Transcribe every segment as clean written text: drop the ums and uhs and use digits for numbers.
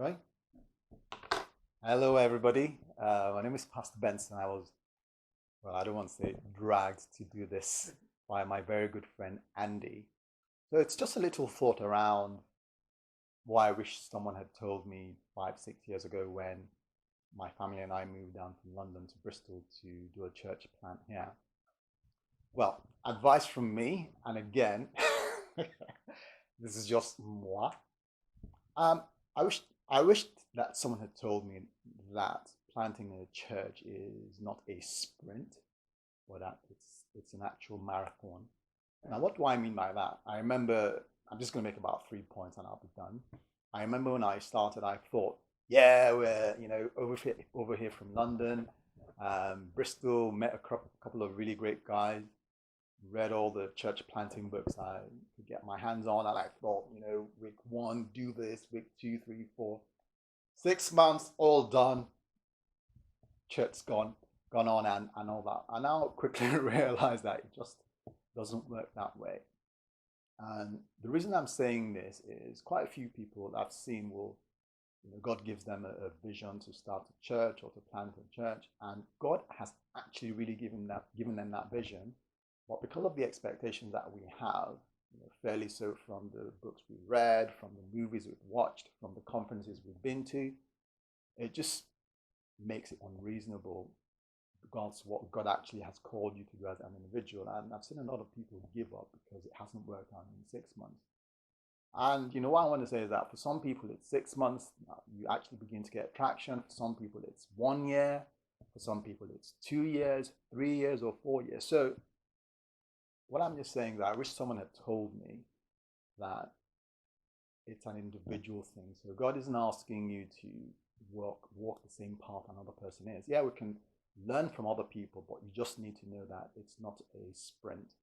Right. Hello, everybody. My name is Pastor Benson. I don't want to say dragged to do this by my very good friend Andy. So it's just a little thought around why I wish someone had told me 5, 6 years ago when my family and I moved down from London to Bristol to do a church plant here. Well, advice from me, and again, this is just moi. Um, I wish I wished that someone had told me that planting a church is not a sprint, but that it's an actual marathon. Now, what do I mean by that? I'm just going to make about 3 points and I'll be done. I remember when I started, I thought, yeah, we're over here from London, Bristol. Met a couple of really great guys. Read all the church planting books I could get my hands on, and I thought, week 1, do this, week 2, 3, 4, 6 months, all done. Church's gone on, and all that. I now quickly realize that it just doesn't work that way. And the reason I'm saying this is quite a few people that I've seen will, God gives them a vision to start a church or to plant a church, and God has actually really given them that vision. But because of the expectations that we have, fairly so from the books we've read, from the movies we've watched, from the conferences we've been to, it just makes it unreasonable regards what God actually has called you to do as an individual. And I've seen a lot of people give up because it hasn't worked out in 6 months. And what I want to say is that for some people it's 6 months, you actually begin to get traction. For some people it's 1 year. For some people it's 2 years, 3 years, or 4 years. So what I'm just saying is that I wish someone had told me that it's an individual thing. So God isn't asking you to walk the same path another person is. Yeah, we can learn from other people, but you just need to know that it's not a sprint.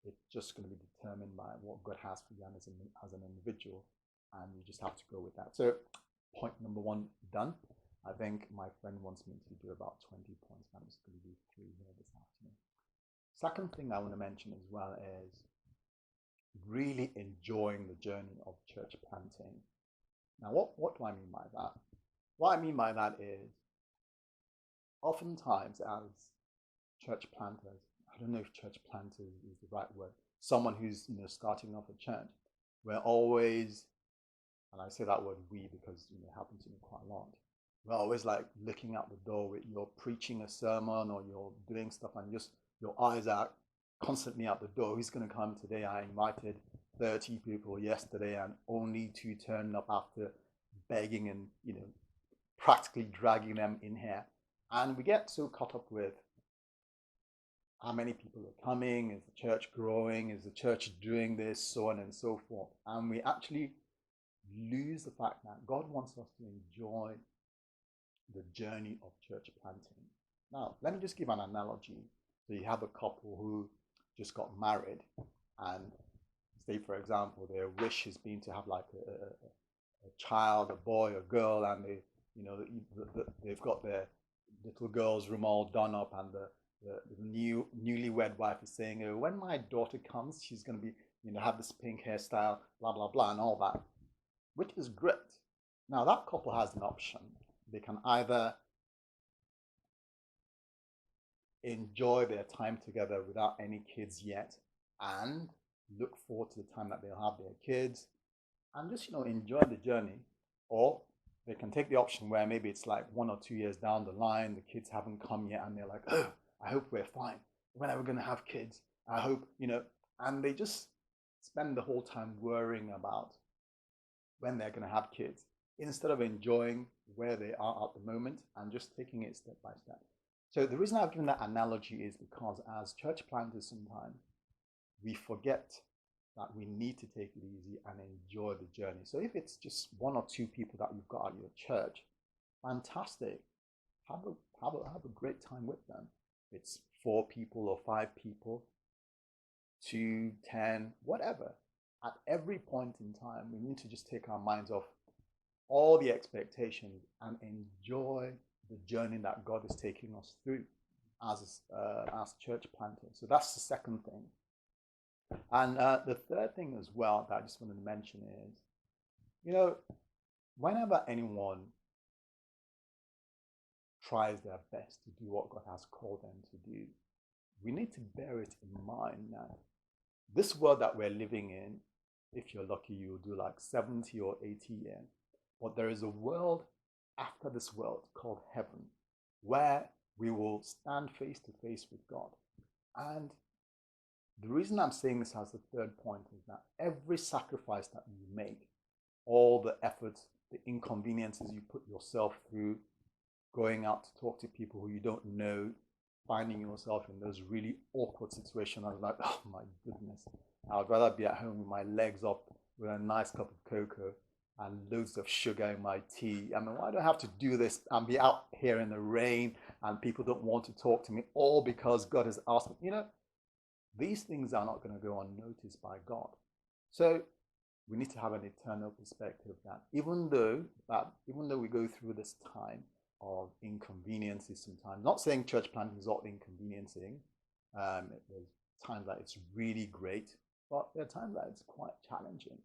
It's just going to be determined by what God has for you as an individual, and you just have to go with that. So point number 1 done. I think my friend wants me to do about 20 points. I'm just going to do 3 here this afternoon. Second thing I want to mention as well is really enjoying the journey of church planting. Now, what do I mean by that? What I mean by that is oftentimes as church planters, I don't know if church planters is the right word, someone who's starting off a church, we're always, and I say that word we because it happens to me quite a lot, we're always like looking out the door with you're preaching a sermon or you're doing stuff and just your eyes are constantly out the door. Who's going to come today? I invited 30 people yesterday and only 2 turned up after begging and practically dragging them in here. And we get so caught up with how many people are coming, is the church growing, is the church doing this, so on and so forth. And we actually lose the fact that God wants us to enjoy the journey of church planting. Now, let me just give an analogy. So you have a couple who just got married, and say, for example, their wish has been to have like a child, a boy, a girl, and they've got their little girl's room all done up, and the newlywed wife is saying, "Oh, when my daughter comes, she's going to be, have this pink hairstyle, blah blah blah, and all that," which is great. Now that couple has an option. They can either enjoy their time together without any kids yet and look forward to the time that they'll have their kids and just enjoy the journey, or they can take the option where maybe it's like 1 or 2 years down the line, the kids haven't come yet, and they're like, "Oh, I hope we're fine. When are we going to have kids? I hope," and they just spend the whole time worrying about when they're going to have kids instead of enjoying where they are at the moment and just taking it step by step. So the reason I've given that analogy is because as church planters sometimes we forget that we need to take it easy and enjoy the journey. So if it's just 1 or 2 people that you've got at your church, fantastic. Have a great time with them. If it's 4 people or 5 people, 2, 10, whatever. At every point in time, we need to just take our minds off all the expectations and enjoy the journey that God is taking us through as church planters. So that's the second thing. And the third thing as well that I just wanted to mention is, whenever anyone tries their best to do what God has called them to do, we need to bear it in mind that this world that we're living in, if you're lucky, you'll do like 70 or 80 years. But there is a world after this world called heaven, where we will stand face to face with God. And the reason I'm saying this as the third point is that every sacrifice that you make, all the efforts, the inconveniences you put yourself through, going out to talk to people who you don't know, finding yourself in those really awkward situations. I was like, oh my goodness, I'd rather be at home with my legs up with a nice cup of cocoa and loads of sugar in my tea. I mean, why do I have to do this and be out here in the rain and people don't want to talk to me, all because God has asked me? These things are not going to go unnoticed by God. So we need to have an eternal perspective that even though we go through this time of inconveniences sometimes, not saying church planting is all inconveniencing, there's times that it's really great, but there are times that it's quite challenging.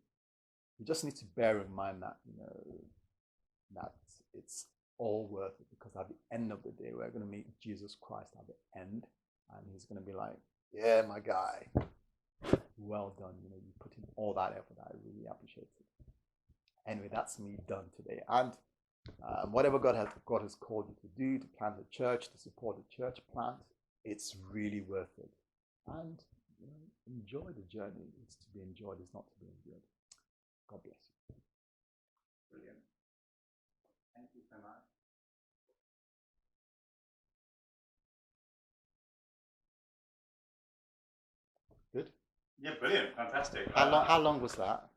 We just need to bear in mind that that it's all worth it, because at the end of the day we're going to meet Jesus Christ at the end, and he's going to be like, yeah, my guy, well done. You put in all that effort. I really appreciate it. Anyway, that's me done today. And whatever God has called you to do, to plant a church, to support a church plant, it's really worth it. And enjoy the journey. It's to be enjoyed. It's not to be endured. God bless you. Brilliant. Thank you so much. Good. Yeah, brilliant, fantastic. How long was that?